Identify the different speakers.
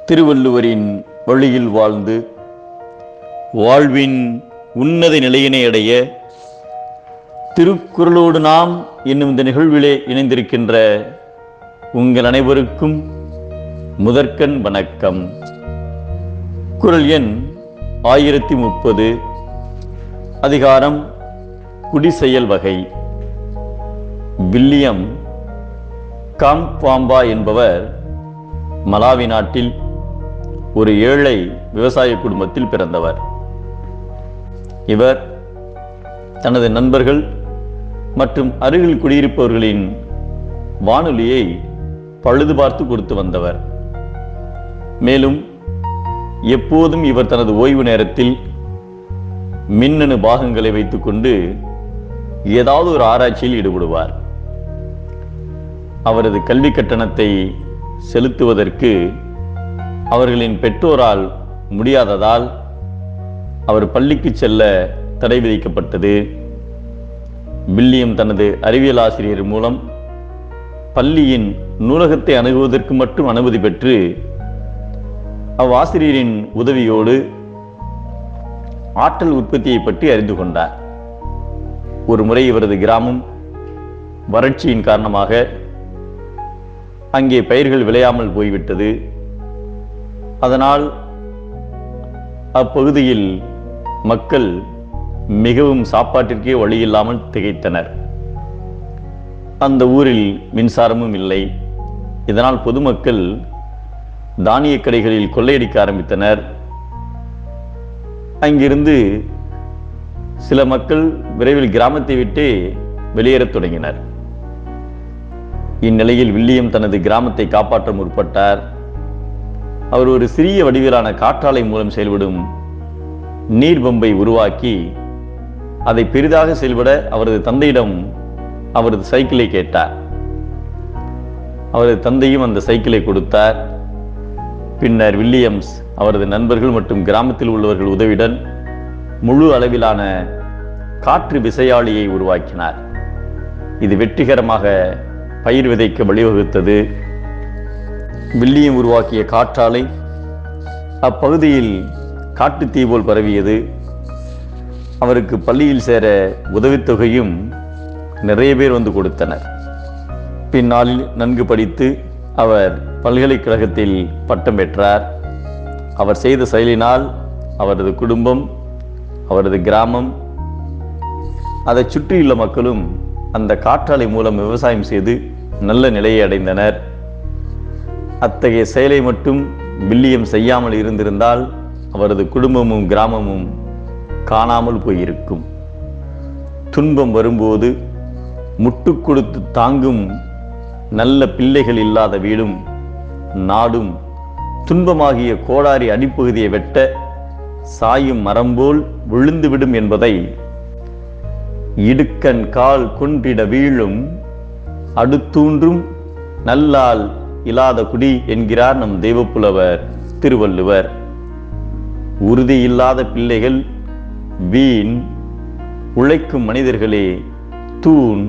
Speaker 1: திருவள்ளுவரின் வழியில் வாழ்ந்து வாழ்வின் உன்னத நிலையினை அடைய திருக்குறளோடு நாம் என்னும் இந்த நிகழ்விலே இணைந்திருக்கின்ற உங்கள் அனைவருக்கும் முதற்கண் வணக்கம். குறள் எண் 1030, அதிகாரம் குடிசெயல் வகை. வில்லியம் காம்பாம்பா என்பவர் மலாவி நாட்டில் ஒரு ஏழை விவசாய குடும்பத்தில் பிறந்தவர். இவர் தனது நண்பர்கள் மற்றும் அருகில் குடியிருப்பவர்களின் வானொலியை பழுது பார்த்து கொடுத்து வந்தவர். மேலும் எப்போதும் இவர் தனது ஓய்வு நேரத்தில் மின்னணு பாகங்களை வைத்துக்கொண்டு ஏதாவது ஒரு ஆராய்ச்சியில் ஈடுபடுவார். அவரது கல்வி கட்டணத்தை செலுத்துவதற்கு அவர்களின் பெற்றோரால் முடியாததால் அவர் பள்ளிக்கு செல்ல தடை விதிக்கப்பட்டது. வில்லியம் தனது அறிவியல் ஆசிரியர் மூலம் பள்ளியின் நூலகத்தை அணுகுவதற்கு மட்டும் அனுமதி பெற்று அவ்வாசிரியரின் உதவியோடு ஆற்றல் உற்பத்தியை பற்றி அறிந்து கொண்டார். ஒரு முறை இவரது கிராமம் வறட்சியின் காரணமாக அங்கே பயிர்கள் விளையாமல் போய்விட்டது. அதனால் அப்பகுதியில் மக்கள் மிகவும் சாப்பாட்டிற்கே வழியில்லாமல் திகைத்தனர். அந்த ஊரில் மின்சாரமும் இல்லை. இதனால் பொதுமக்கள் தானிய கடைகளில் கொள்ளையடிக்க ஆரம்பித்தனர். அங்கிருந்து சில மக்கள் விரைவில் கிராமத்தை விட்டு வெளியேறத் தொடங்கினர். இந்நிலையில் வில்லியம் தனது கிராமத்தை காப்பாற்ற முற்பட்டார். அவர் ஒரு சிறிய வடிவிலான காற்றாலை மூலம் செயல்படும் நீர் பம்பை உருவாக்கி அதை பெரிதாக செயல்பட அவரது தந்தையிடம் அவரது சைக்கிளை கேட்டார். அவரது தந்தையும் அந்த சைக்கிளை கொடுத்தார். பின்னர் வில்லியம்ஸ் அவரது நண்பர்கள் மற்றும் கிராமத்தில் உள்ளவர்கள் உதவியுடன் முழு அளவிலான காற்று விசையாழியை உருவாக்கினார். இது வெற்றிகரமாக பயிர் விதைக்க வழிவகுத்தது. வில்லியம் உருவாக்கிய காற்றாலை அப்பகுதியில் காட்டுத்தீ போல் பரவியது. அவருக்கு பள்ளியில் சேர உதவித்தொகையும் நிறைய பேர் வந்து கொடுத்தனர். பின்னாளில் நன்கு படித்து அவர் பல்கலைக்கழகத்தில் பட்டம் பெற்றார். அவர் செய்த செயலினால் அவரது குடும்பம், அவரது கிராமம், அதை சுற்றியுள்ள மக்களும் அந்த காற்றாலை மூலம் விவசாயம் செய்து நல்ல நிலையை அடைந்தனர். அத்தகைய செயலை மட்டும் வில்லியம் செய்யாமல் இருந்திருந்தால் அவரது குடும்பமும் கிராமமும் காணாமல் போயிருக்கும். துன்பம் வரும்போது முட்டு கொடுத்து தாங்கும் நல்ல பிள்ளைகள் இல்லாத வீடும் நாடும் துன்பமாகிய கோடாரி அடிப்பகுதியை வெட்ட சாயும் மரம்போல் விழுந்துவிடும் என்பதை இடுக்கண் கால் குன்றிட வீழும் அடுத்தூன்றும் நல்லால் இல்லாத குடி என்கிறார் நம் தெய்வப்புலவர் திருவள்ளுவர். உறுதி இல்லாத பிள்ளைகள் வீண், உழைக்கும் மனிதர்களே தூண்